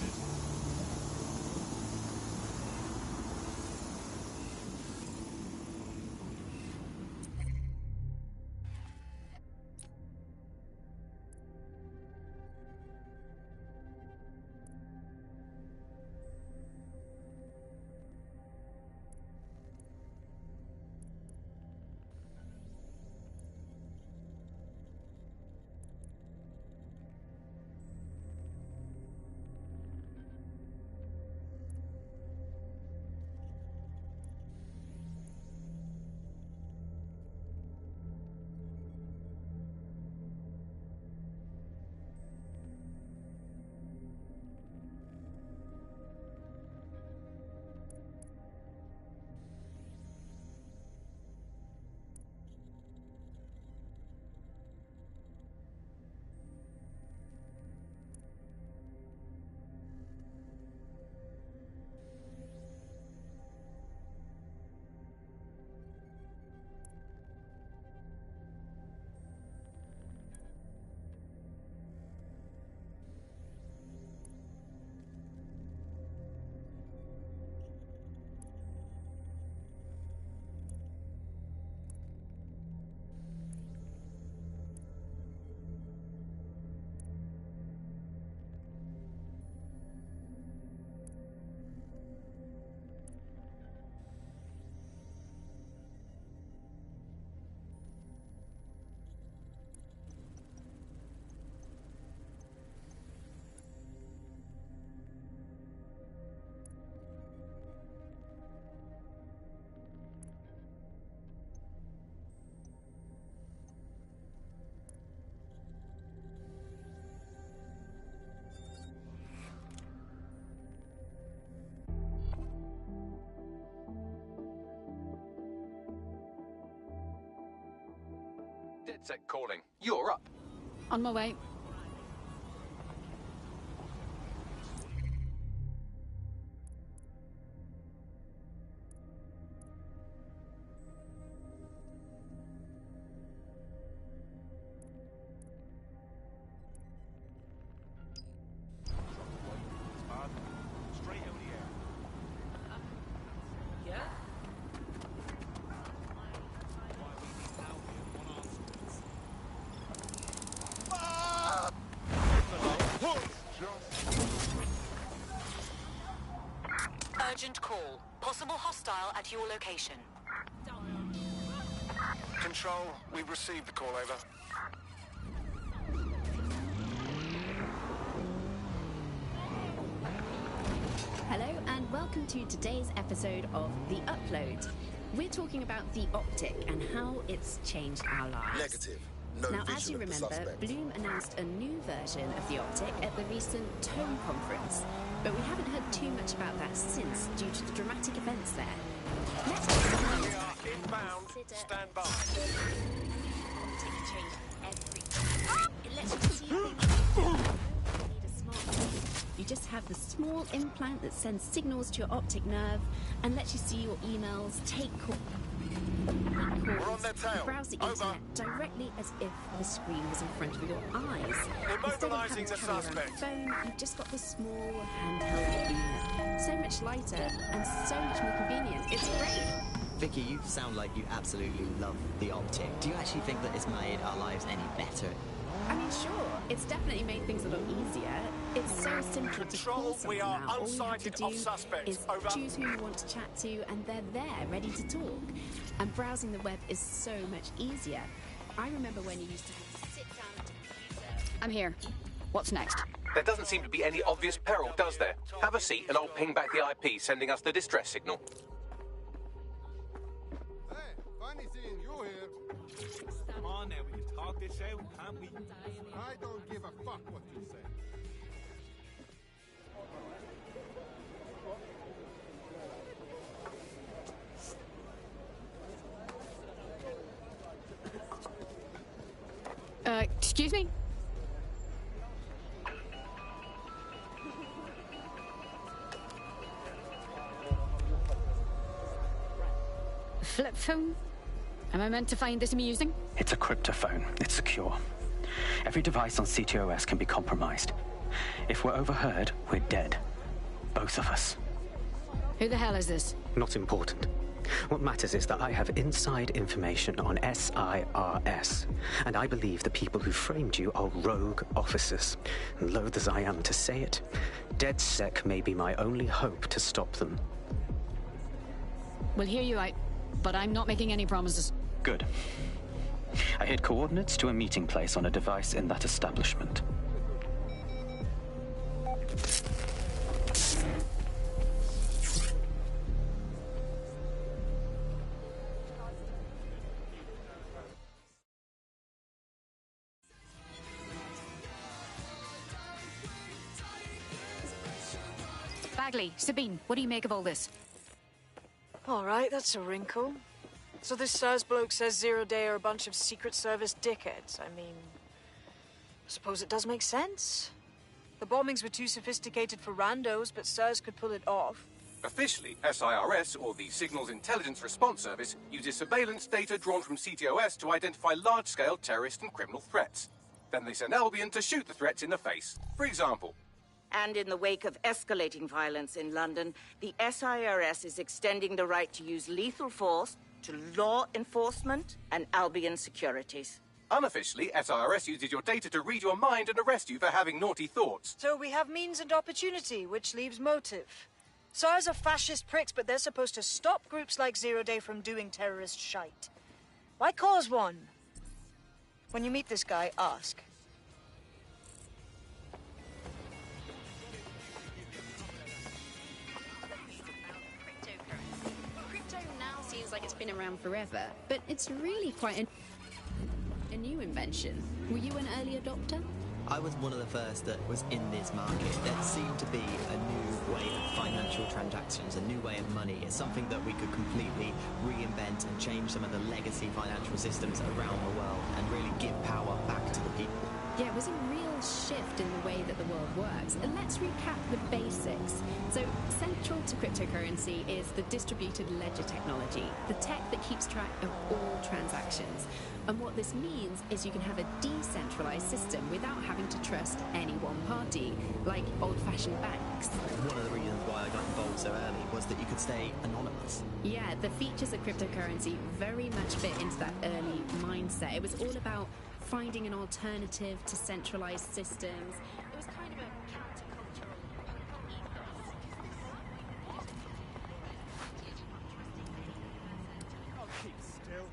bastard. DedSec calling. You're up. On my way. Straight out the air. Yeah? Urgent call. Possible hostile at your location. Control, we've received the call, over. Hello and welcome to today's episode of The Upload. We're talking about the Optic and how it's changed our lives. Negative. No now, vision as you of the remember, suspect. Bloom announced a new version of the Optic at the recent Tone conference, but we haven't heard too much about that since due to the dramatic events there. Let's We are inbound. Stand by. Optic changed everything. It lets you see things. You need a smartphone. You just have the small implant that sends signals to your optic nerve and lets you see your emails, take calls. We're on their tail. Browse the Over. internet directly as if the screen was in front of your eyes. Immobilizing Instead the of having to carry around suspect. a phone, you've just got the small handheld unit. So much lighter and so much more convenient. It's great. Vicky, you sound like you absolutely love the Optic. Do you actually think that it's made our lives any better? I mean, sure, it's definitely made things a lot easier. It's so simple to call Control, someone we are now. All you have to unsighted do of suspects. is Over. choose who you want to chat to, and they're there, ready to talk. And browsing the web is so much easier. I remember when you used to have to sit down at a computer. I'm here. What's next? There doesn't seem to be any obvious peril, does there? Have a seat and I'll ping back the IP sending us the distress signal. Hey, funny seeing you here. Come on now, we can talk this out, can't we? I don't give a fuck what you say. Excuse me? Flip phone? Am I meant to find this amusing? It's a cryptophone. It's secure. Every device on CTOS can be compromised. If we're overheard, we're dead. Both of us. Who the hell is this? Not important. What matters is that I have inside information on SIRS, and I believe the people who framed you are rogue officers. And loath as I am to say it, DedSec may be my only hope to stop them. We'll hear you out, but I'm not making any promises. Good. I hid coordinates to a meeting place on a device in that establishment. Bagley, Sabine, what do you make of all this? All right, that's a wrinkle. So this SIRS bloke says Zero Day are a bunch of Secret Service dickheads. I mean, I suppose it does make sense. The bombings were too sophisticated for randos, but SIRS could pull it off. Officially, SIRS, or the Signals Intelligence Response Service, uses surveillance data drawn from CTOS to identify large-scale terrorist and criminal threats. Then they send Albion to shoot the threats in the face. For example, and in the wake of escalating violence in London, the SIRS is extending the right to use lethal force to law enforcement and Albion securities. unofficially, SIRS uses your data to read your mind and arrest you for having naughty thoughts. So we have means and opportunity, which leaves motive. SARS are fascist pricks, but they're supposed to stop groups like Zero Day from doing terrorist shite. Why cause one? When you meet this guy, ask. Crypto now seems like it's been around forever, but it's really quite a new invention. Were you an early adopter? I was one of the first that was in this market. There seemed to be a new way of financial transactions, a new way of money. It's something that we could completely reinvent and change some of the legacy financial systems around the world and really give power back to the people. Yeah, it was a real shift in the way that the world works. And let's recap the basics. So, central to cryptocurrency is the distributed ledger technology, the tech that keeps track of all transactions. And what this means is you can have a decentralized system without having to trust any one party, like old-fashioned banks. One of the reasons why I got involved so early was that you could stay anonymous. Yeah, the features of cryptocurrency very much fit into that early mindset. It was all about finding an alternative to centralized systems. It was kind of a countercultural I'll keep still.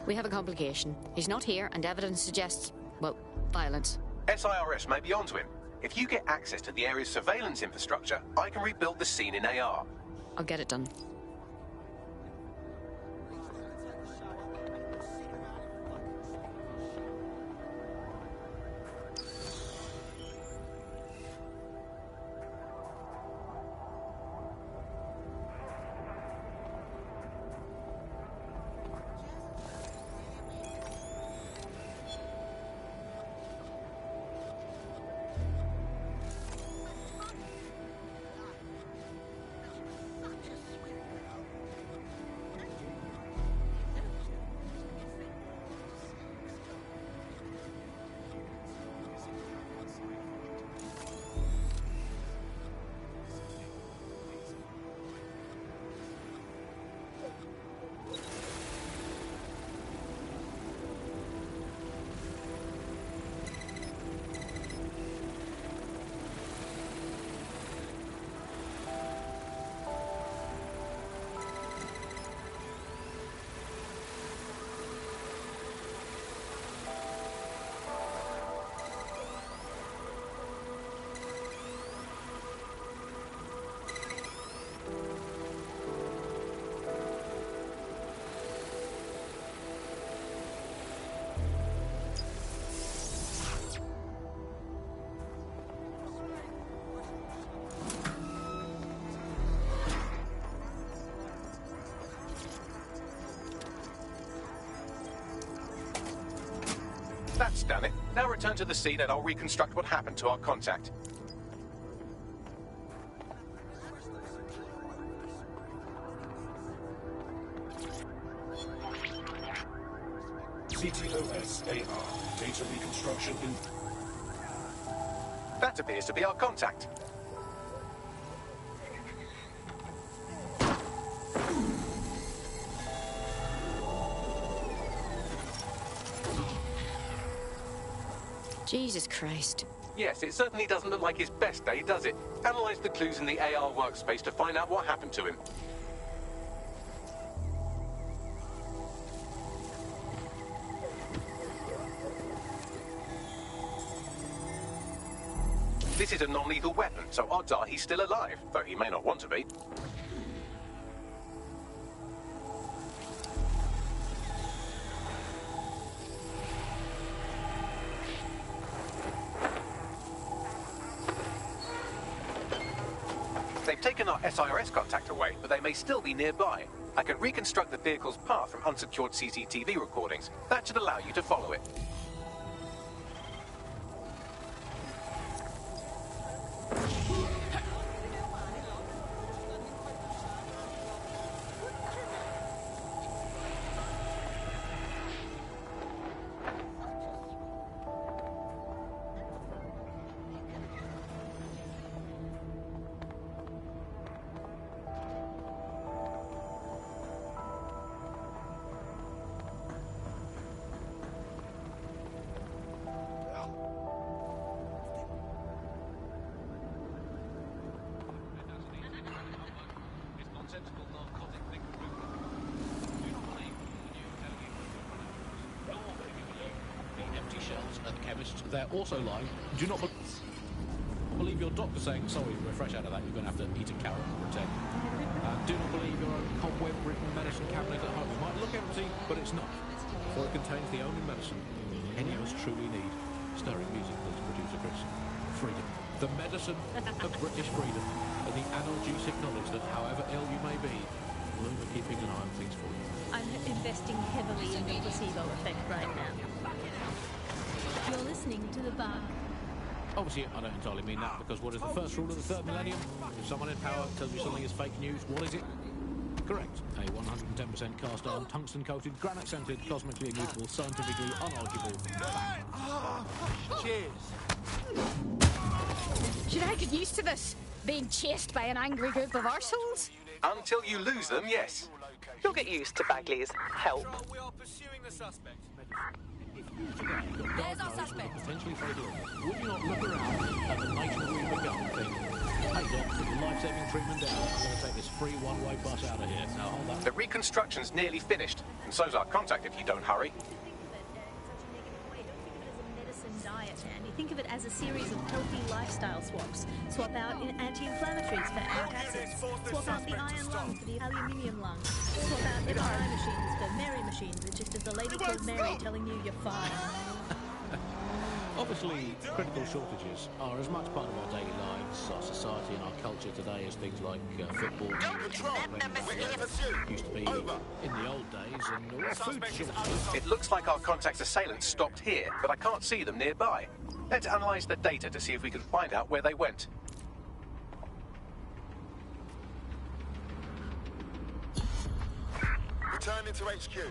We have a complication. He's not here, and evidence suggests, well, violence. SIRS may be onto him. If you get access to the area's surveillance infrastructure, I can rebuild the scene in AR. I'll get it done. That's done it. Now return to the scene and I'll reconstruct what happened to our contact. CTOS-AR. Data reconstruction in... That appears to be our contact. Jesus Christ. Yes, it certainly doesn't look like his best day, does it? Analyze the clues in the AR workspace to find out what happened to him. This is a non-lethal weapon, so odds are he's still alive, though he may not want to be. They've taken our SIRS contact away, but they may still be nearby. I can reconstruct the vehicle's path from unsecured CCTV recordings. That should allow you to follow it. They're also lying. Do not believe your doctor saying, sorry, we're fresh out of that, you're going to have to eat a carrot and pretend. Do not believe your own cobweb-ridden medicine cabinet at home. It might look empty, but it's not. For it contains the only medicine any of us truly need. Stirring music, please, producer Chris. Freedom. The medicine of British freedom. And the analgesic knowledge that however ill you may be, we're keeping an eye on things for you. I'm investing heavily in the placebo effect right now. You're listening to The Bar. Obviously, I don't entirely mean that, because what is the first rule of the third millennium? If someone in power tells you something is fake news, what is it? Correct. A 110% cast-iron, tungsten-coated, granite-scented, cosmically immutable, scientifically unarguable fact. Cheers. Should I get used to this? Being chased by an angry group of arseholes? Until you lose them, yes. You'll get used to Bagley's help. We are pursuing the suspect. There's our suspect. Potentially fatal. Would you not look around at the nation we've begun and think, hey, Doc, put the life-saving treatment down. I'm going to take this free one-way bus out of here. Now, hold that. The reconstruction's nearly finished, and so's our contact if you don't hurry. Diet, Andy. Think of it as a series of healthy lifestyle swaps. Swap out anti-inflammatories for antacids. Swap out the iron lung for the aluminium lung. Swap out MRI machines for Mary machines. It's just as a lady called Mary telling you you're fine. Obviously, critical shortages are as much part of our daily lives, our society and our culture today as things like football. Used to be in the old days and food shortages. It looks like our contact's assailants stopped here, but I can't see them nearby. Let's analyze the data to see if we can find out where they went. Returning to HQ.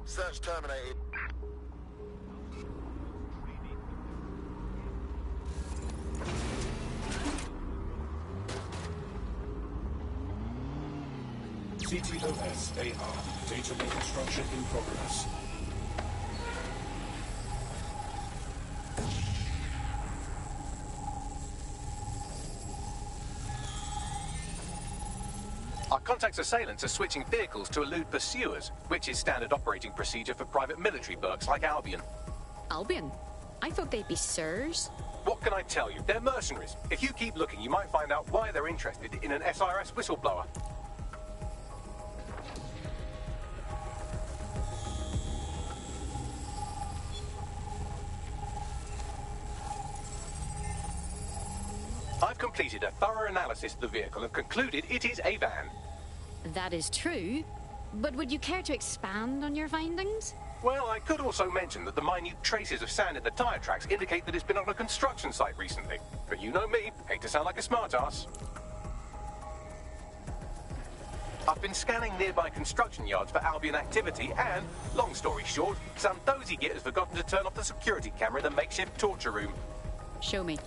Search terminated. CTOS-AR. Data reconstruction in progress. Our contact's assailants are switching vehicles to elude pursuers, which is standard operating procedure for private military burks like Albion. Albion? I thought they'd be sirs. What can I tell you? They're mercenaries. If you keep looking, you might find out why they're interested in an SIRS whistleblower. I've completed a thorough analysis of the vehicle and concluded it is a van. That is true, But would you care to expand on your findings? Well, I could also mention that the minute traces of sand in the tyre tracks indicate that it's been on a construction site recently. But you know me, hate to sound like a smartass. I've been scanning nearby construction yards for Albion activity and, long story short, some dozy git has forgotten to turn off the security camera in the makeshift torture room. Show me.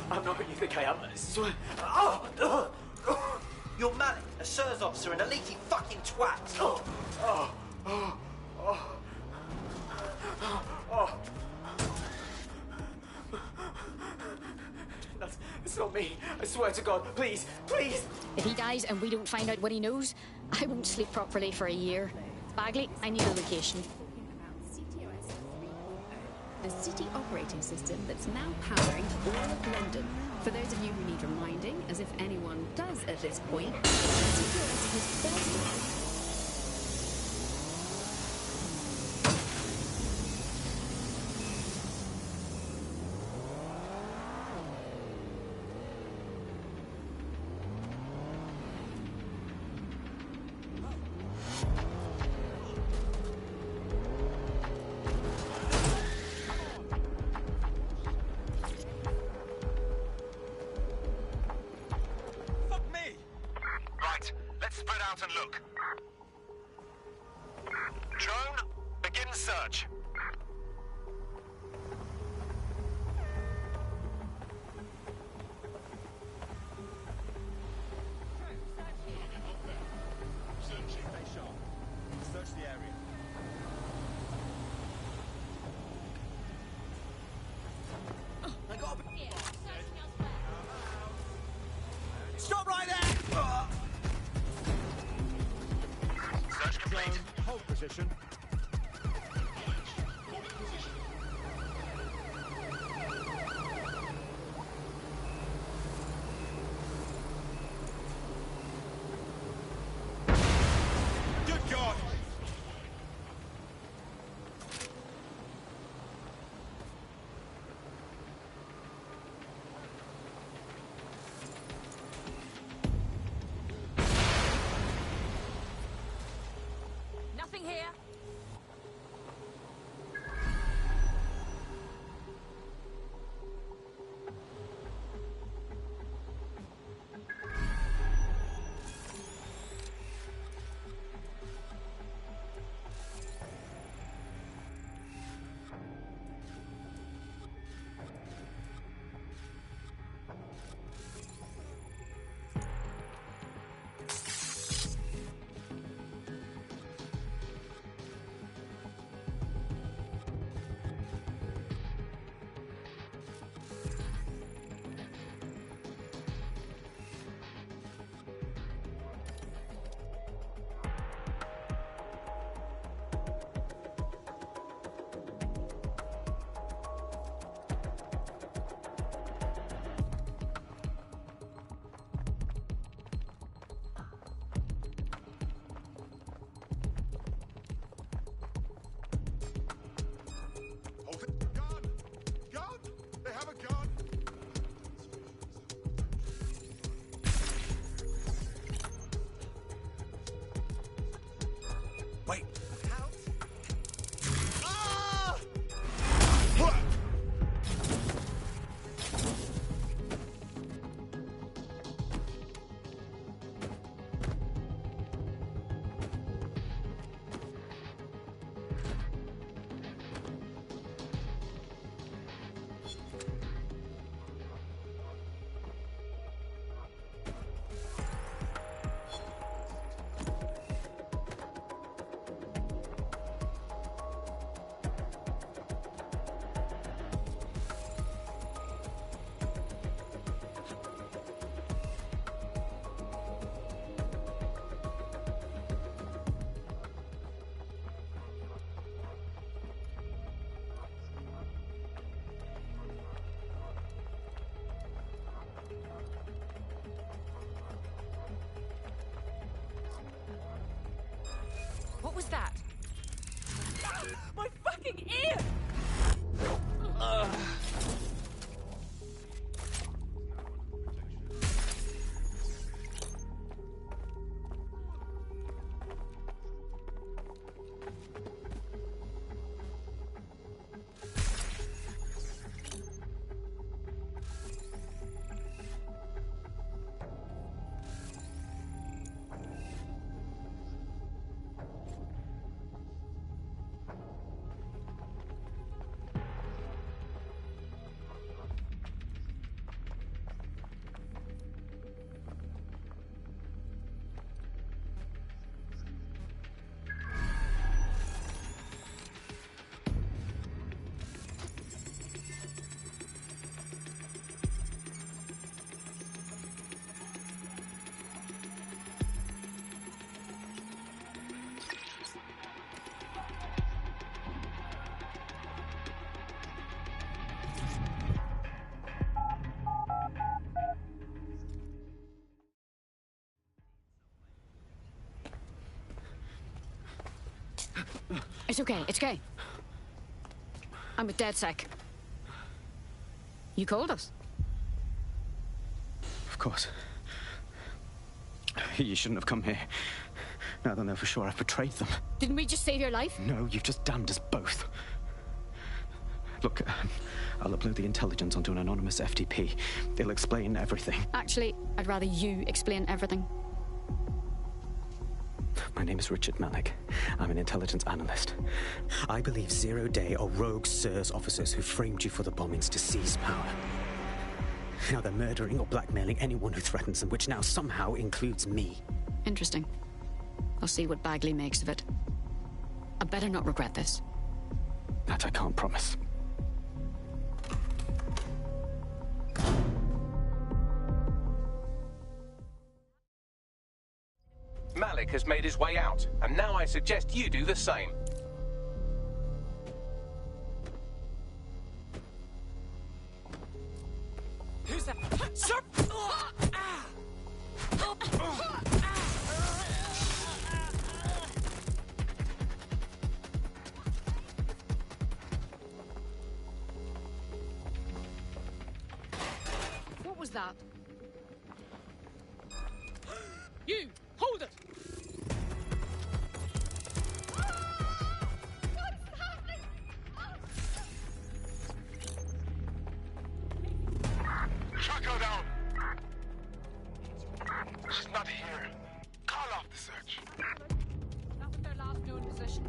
I'm not what you think I am, I swear. You're Malik, a SIRS officer and a leaky fucking twat. It's not me. I swear to God. Please, please. If he dies and we don't find out what he knows, I won't sleep properly for a year. Bagley, I need a location. The city operating system that's now powering all of London. For those of you who need reminding, as if anyone does at this point, CTOS has first... Spread out and look. Drone, begin search. Search the area. I got Stop right there! Search complete. Hold position. Good God! Nothing here. Wait. What was that? My fucking ear! It's okay, it's okay. I'm with DedSec. You called us. Of course. You shouldn't have come here. Now they'll know for sure I've betrayed them. Didn't we just save your life? No, you've just damned us both. Look, I'll upload the intelligence onto an anonymous FTP. They'll explain everything. Actually, I'd rather you explain everything. My name is Richard Malik. I'm an intelligence analyst. I believe Zero Day are rogue SIRS officers who framed you for the bombings to seize power. Now they're murdering or blackmailing anyone who threatens them, which now somehow includes me. Interesting. I'll see what Bagley makes of it. I better not regret this. That I can't promise. Malik has made his way out, and now I suggest you do the same. Who's that? Sir! What was that? You! Hold it! Shotgun down! She's not here. Call off the search. That was their last known position.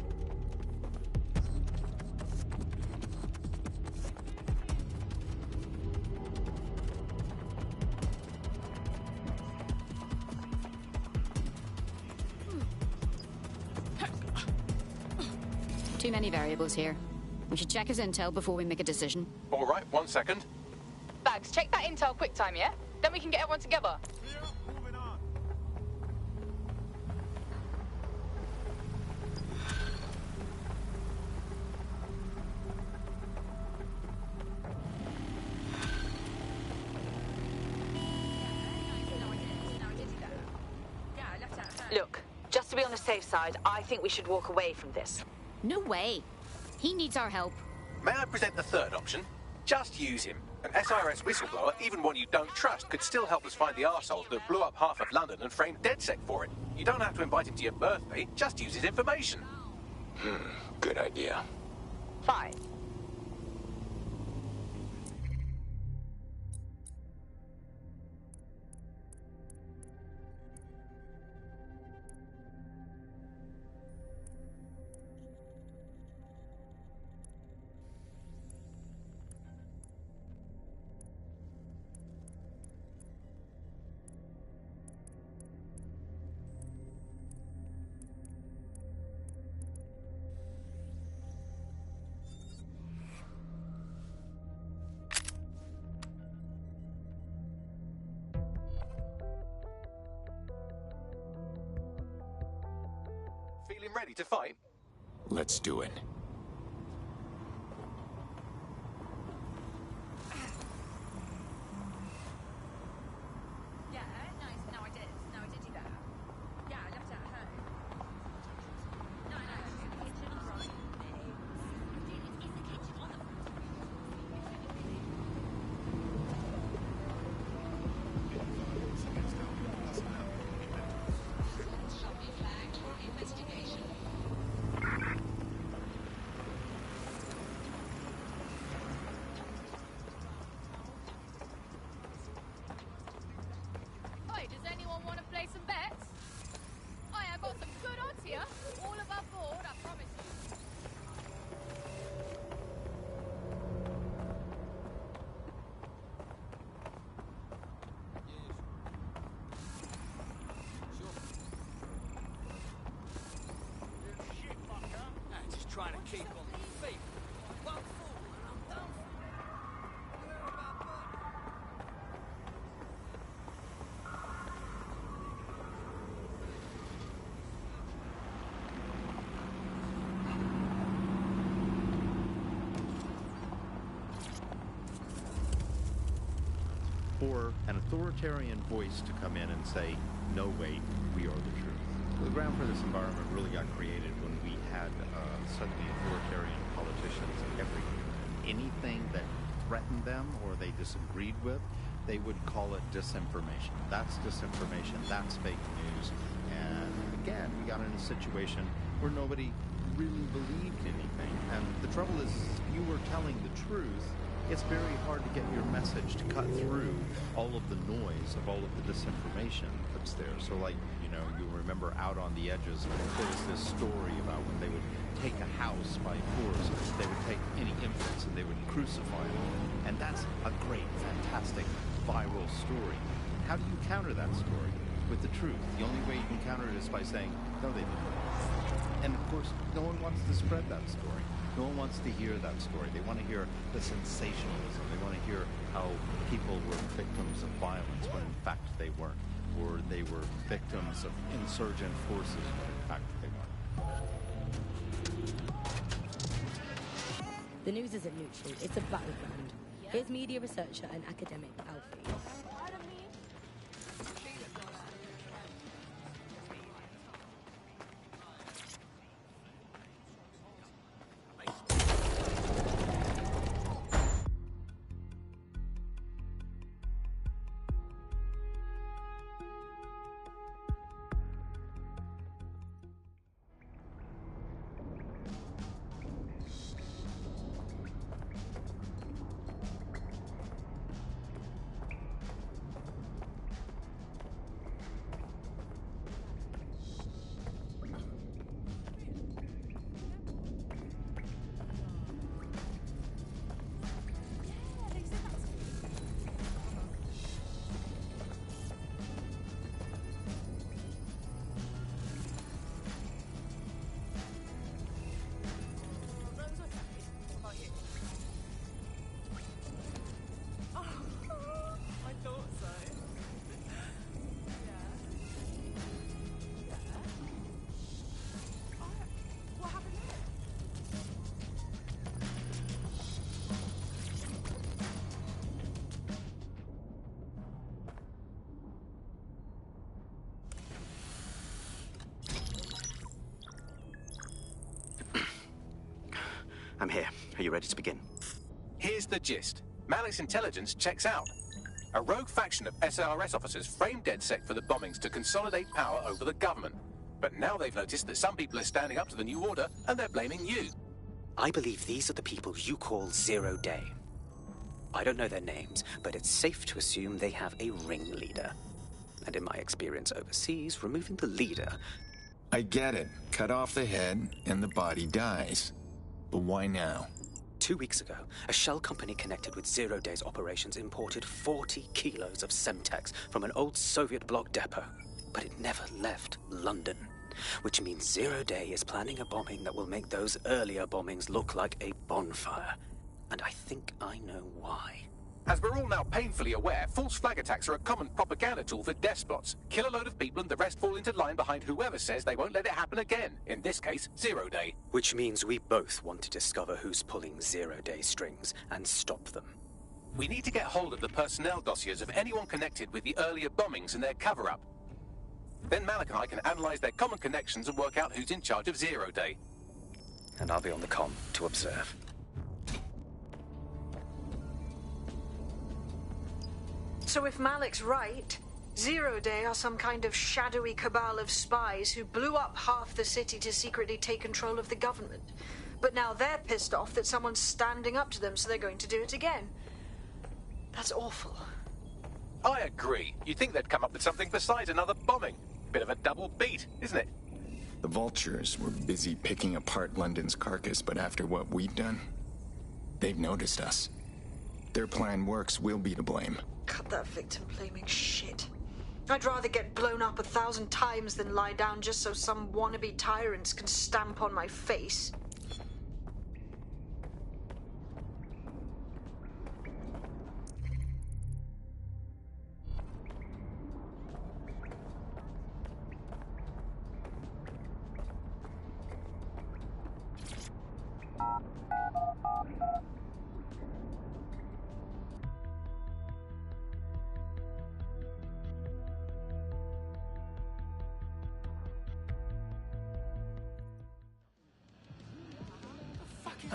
Too many variables here. We should check his intel before we make a decision. All right, 1 second. Bags, check that intel quick time, yeah? Then we can get everyone together. Moving on. Look, just to be on the safe side, I think we should walk away from this. No way. He needs our help. May I present the third option? Just use him. An SIRS whistleblower, even one you don't trust, could still help us find the arseholes that blew up half of London and framed DedSec for it. You don't have to invite him to your birthday, just use his information. Good idea. Fine. Feeling ready to fight? Let's do it. Yeah, nice. No, I did. No, I did do that. Yeah, I left it at home. No, it's in the kitchen, right? It's in the kitchen on the... Hey, does anyone want to play some bets? Hey, I got some good odds here. All above board, I promise you. Just trying to keep on my feet. One fool and I'm done for. For an authoritarian voice to come in and say, no, wait, we are the truth. The ground for this environment really got created when we had suddenly authoritarian politicians everywhere. Anything that threatened them or they disagreed with, they would call it disinformation. That's disinformation, that's fake news. And again, we got in a situation where nobody really believed anything. And the trouble is, if you were telling the truth, it's very hard to get your message to cut through all of the noise of all of the disinformation that's there. So like, you know, you remember Out on the Edges, there was this story about when they would take a house by force, they would take any infants and they would crucify them. And that's a great, fantastic, viral story. How do you counter that story? With the truth. The only way you can counter it is by saying, no, they didn't. And of course, no one wants to spread that story. No one wants to hear that story. They want to hear the sensationalism. They want to hear how people were victims of violence when in fact they weren't. Or they were victims of insurgent forces when in fact they weren't. The news isn't neutral, it's a battleground. Here's media researcher and academic Alfie. I'm here. Are you ready to begin? Here's the gist. Malik's intelligence checks out. A rogue faction of SARS officers framed DedSec for the bombings to consolidate power over the government. But now they've noticed that some people are standing up to the new order, and they're blaming you. I believe these are the people you call Zero Day. I don't know their names, but it's safe to assume they have a ringleader. And in my experience overseas, removing the leader... I get it. Cut off the head, and the body dies. But why now? 2 weeks ago, a shell company connected with Zero Day's operations imported 40 kilos of Semtex from an old Soviet bloc depot. But it never left London. Which means Zero Day is planning a bombing that will make those earlier bombings look like a bonfire. And I think I know why. As we're all now painfully aware, false flag attacks are a common propaganda tool for despots. Kill a load of people and the rest fall into line behind whoever says they won't let it happen again. In this case, Zero Day. Which means we both want to discover who's pulling Zero Day strings and stop them. We need to get hold of the personnel dossiers of anyone connected with the earlier bombings and their cover-up. Then Malik and I can analyze their common connections and work out who's in charge of Zero Day. And I'll be on the comm to observe. So if Malik's right, Zero Day are some kind of shadowy cabal of spies who blew up half the city to secretly take control of the government. But now they're pissed off that someone's standing up to them, so they're going to do it again. That's awful. I agree. You'd think they'd come up with something besides another bombing. Bit of a double beat, isn't it? The vultures were busy picking apart London's carcass, but after what we've done, they've noticed us. Their plan works, we'll be to blame. Cut that victim-blaming shit. I'd rather get blown up 1,000 times than lie down just so some wannabe tyrants can stamp on my face.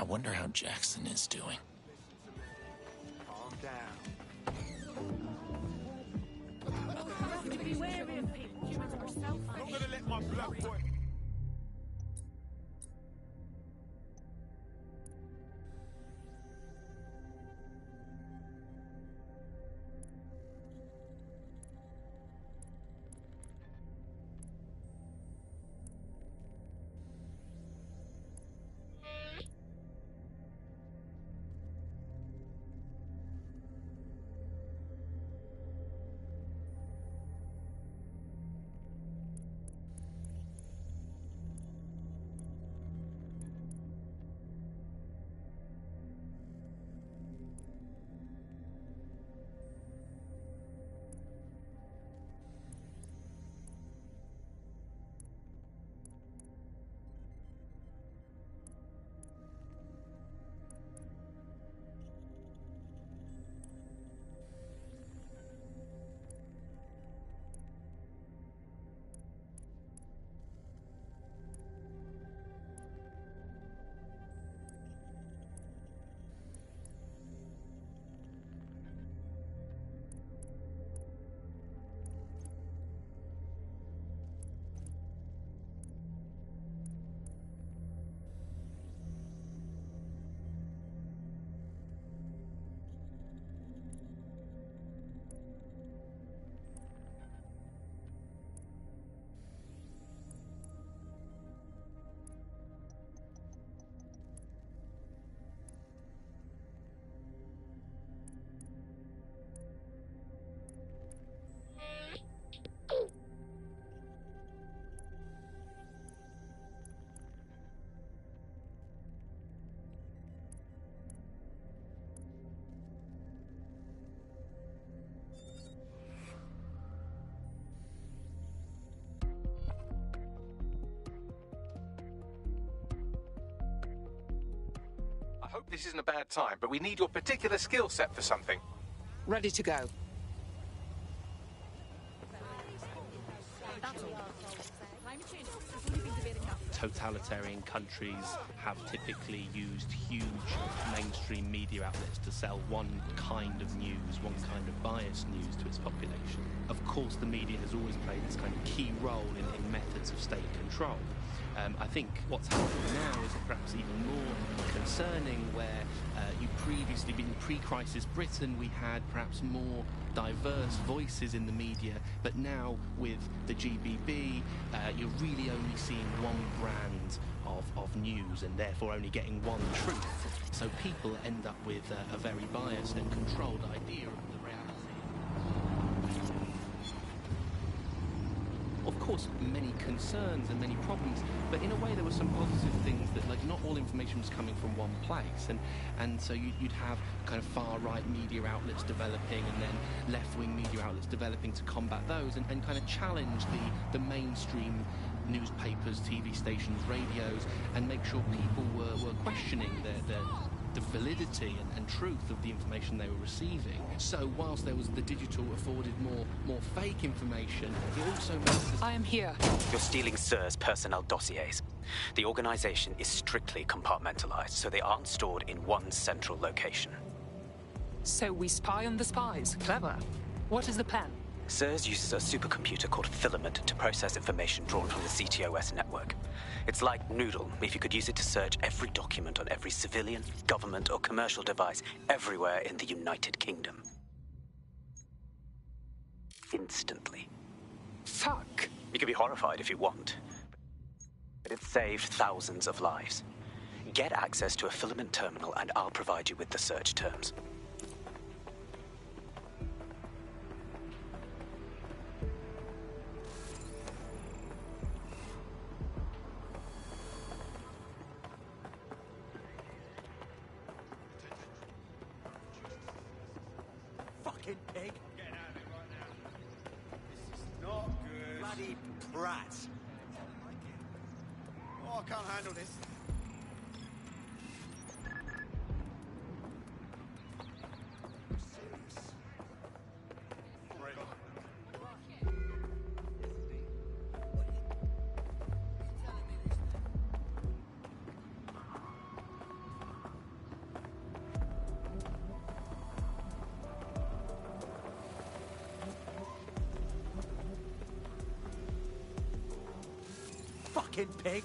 wonder how Jackson is doing. Calm down. Be wary of people. Humans are selfish. I'm gonna let my black boy. I hope this isn't a bad time, but we need your particular skill set for something. Ready to go. Totalitarian countries have typically used huge mainstream media outlets to sell one kind of news, one kind of biased news to its population. Of course, the media has always played this kind of key role in methods of state control. I think what's happening now is perhaps even more concerning, where you previously, in pre-crisis Britain, we had perhaps more diverse voices in the media, but now with the GBB, you're really only seeing one brand of news and therefore only getting one truth. So people end up with a very biased and controlled idea of the reality. Of course, many concerns and many problems, but in a way there were some positive things that, like, not all information was coming from one place, and so you'd have kind of far-right media outlets developing and then left-wing media outlets developing to combat those and kind of challenge the mainstream newspapers, TV stations, radios, and make sure people were questioning the validity and truth of the information they were receiving. So whilst there was the digital afforded more fake information, it also makes... I am here. You're stealing SIR's personnel dossiers. The organization is strictly compartmentalized, so they aren't stored in one central location. So we spy on the spies. Clever. What is the plan? SIRS uses a supercomputer called Filament to process information drawn from the CTOS network. It's like Noodle, if you could use it to search every document on every civilian, government, or commercial device everywhere in the United Kingdom. Instantly. Fuck! You can be horrified if you want, but it's saved thousands of lives. Get access to a Filament terminal and I'll provide you with the search terms. Fucking pig. Get out of it right now. This is not good. Bloody brat. Oh, I can't handle this. fucking pig.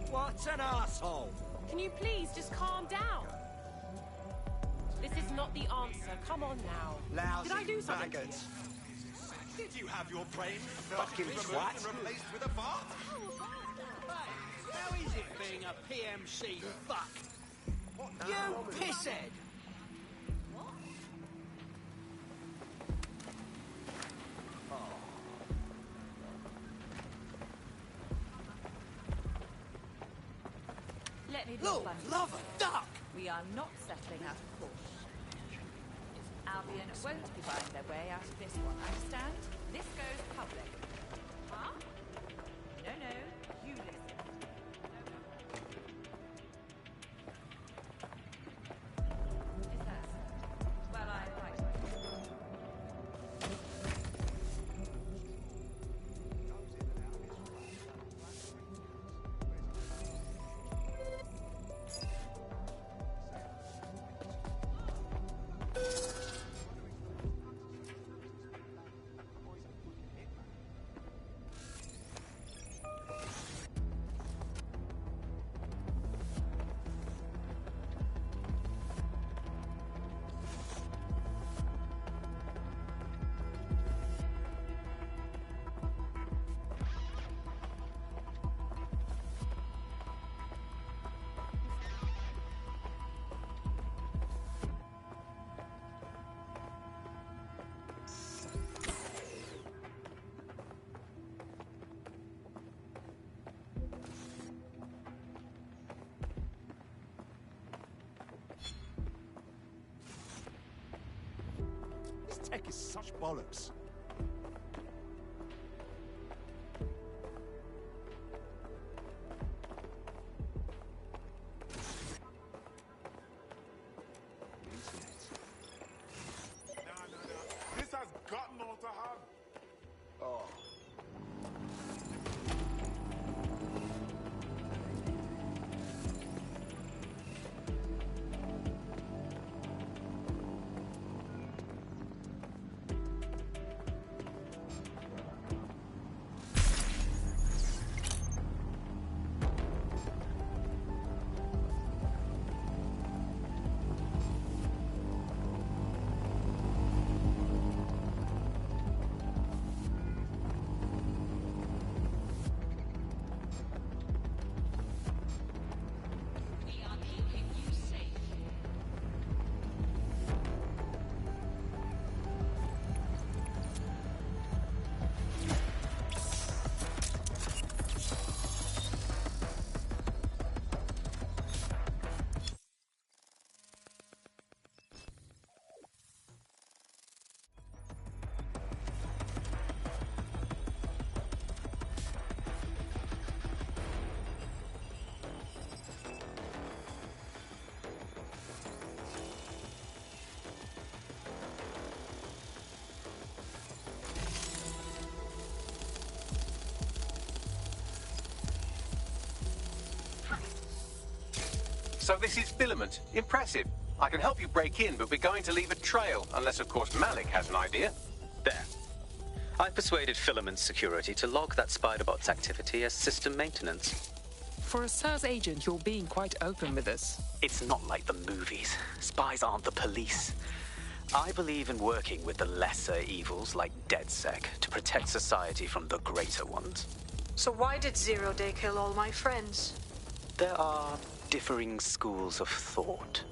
What an asshole! Can you please just calm down? This is not the answer. Come on now. Lousy Did I do something? maggots. Did you have your brain Fucking twat. replaced with a fart? How is it being a PMC fuck? You pisshead! Let me be Look, funny. love a duck! We are not settling out of court. Albion won't be buying their way out of this one, understand? This goes public. Huh? No, you listen. Is that so? Well, I like it. This tech is such bollocks. This has got more to have. Oh. So this is Filament. Impressive. I can help you break in, but we're going to leave a trail, unless, of course, Malik has an idea. There. I persuaded Filament Security to log that Spiderbot's activity as system maintenance. For a SIRS agent, you're being quite open with this. It's not like the movies. Spies aren't the police. I believe in working with the lesser evils like DedSec to protect society from the greater ones. So why did Zero Day kill all my friends? There are differing schools of thought.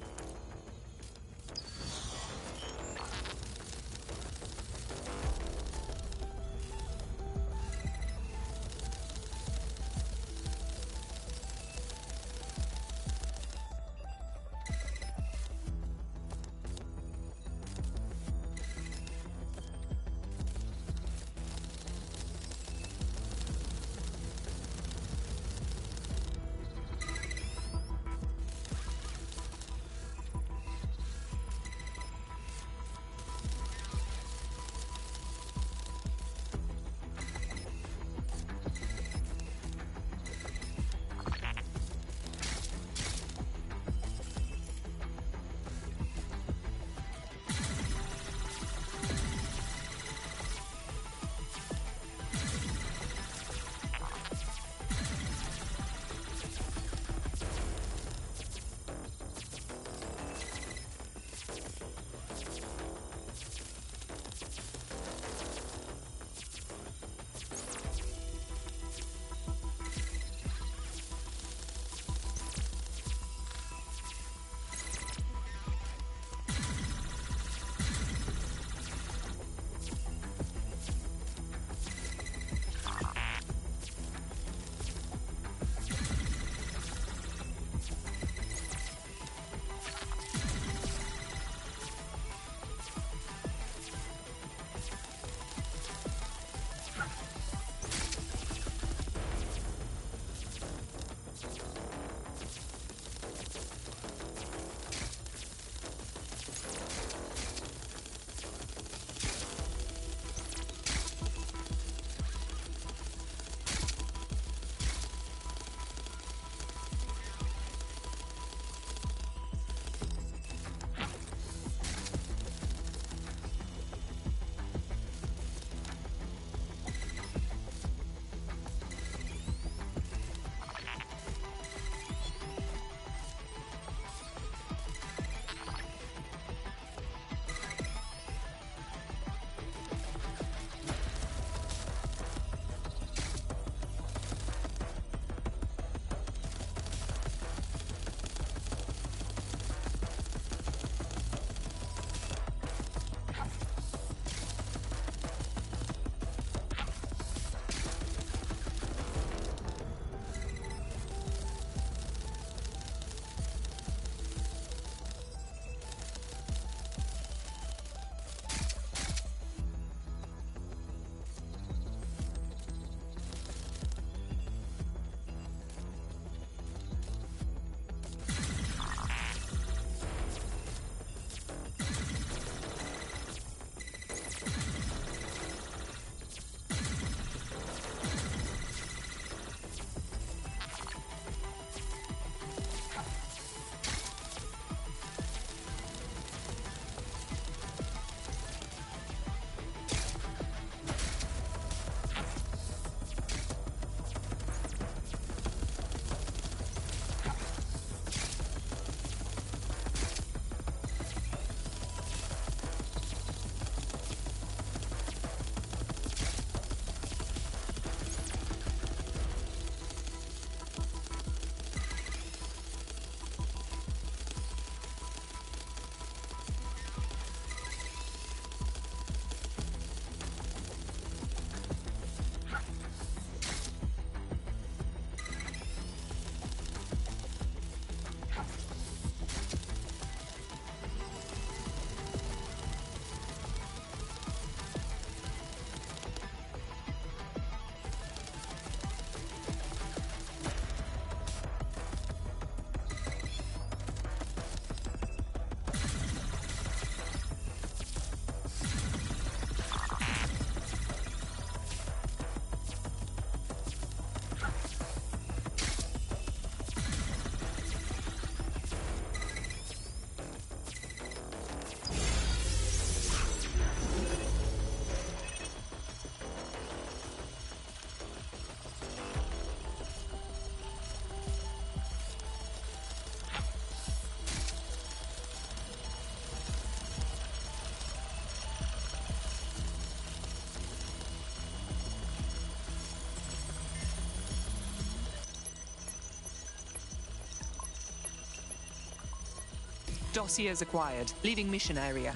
Dossiers acquired. Leaving mission area.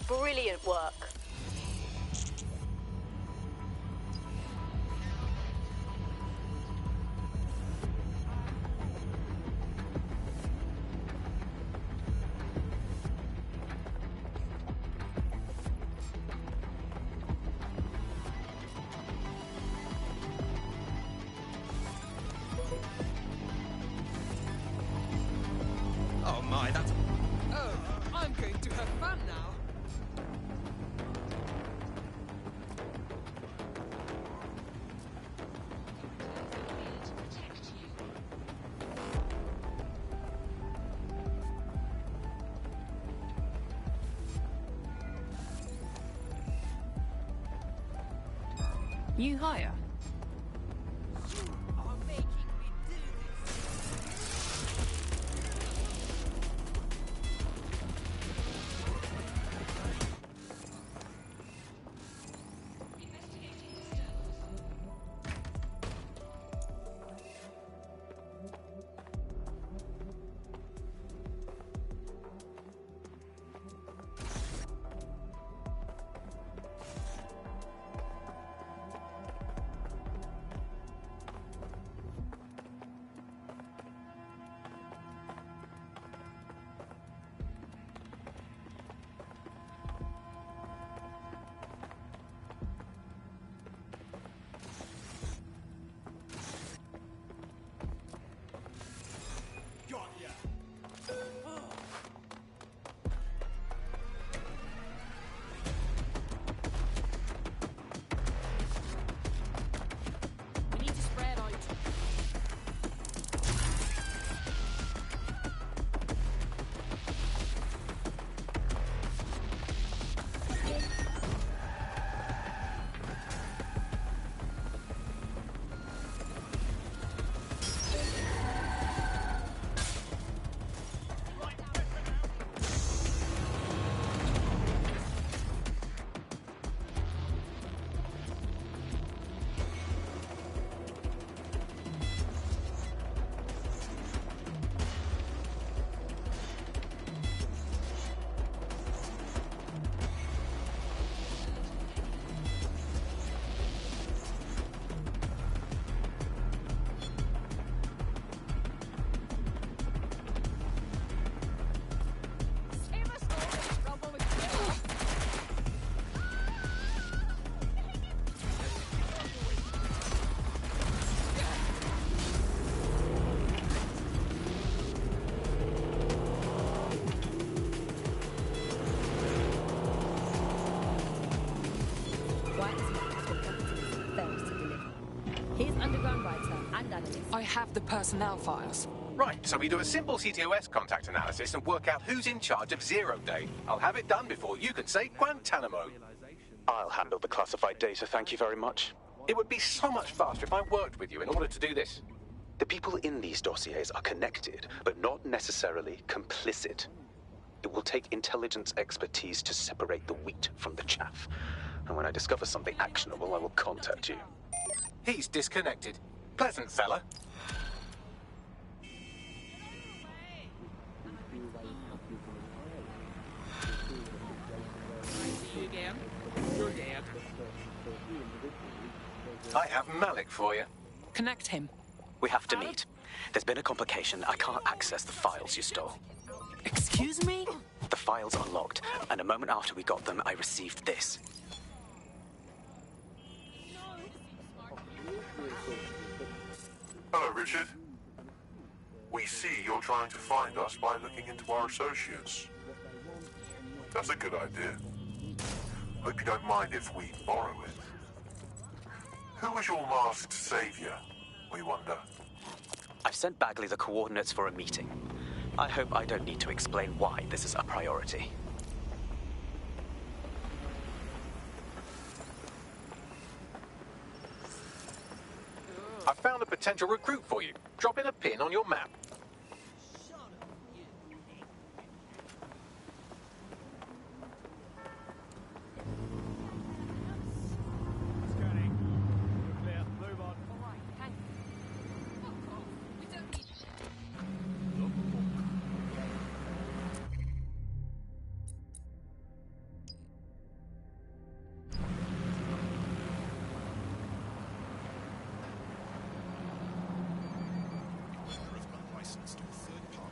Brilliant work. Oh my, that's... Oh, I'm going to have fun now. New hire. We need to spread out. Here's underground writer and analyst. I have the personnel files. Right, so we do a simple CTOS contact analysis and work out who's in charge of Zero Day. I'll have it done before you can say Guantanamo. I'll handle the classified data, thank you very much. It would be so much faster if I worked with you in order to do this. The people in these dossiers are connected, but not necessarily complicit. It will take intelligence expertise to separate the wheat from the chaff. And when I discover something actionable, I will contact you. He's disconnected. Pleasant fella. See you again. You're dead. I have Malik for you. Connect him. We have to meet. There's been a complication. I can't access the files you stole. Excuse me? The files are locked, and a moment after we got them, I received this. Hello, Richard. We see you're trying to find us by looking into our associates. That's a good idea. Hope you don't mind if we borrow it. Who was your masked savior, we wonder? I've sent Bagley the coordinates for a meeting. I hope I don't need to explain why this is a priority. I found a potential recruit for you. Drop in a pin on your map.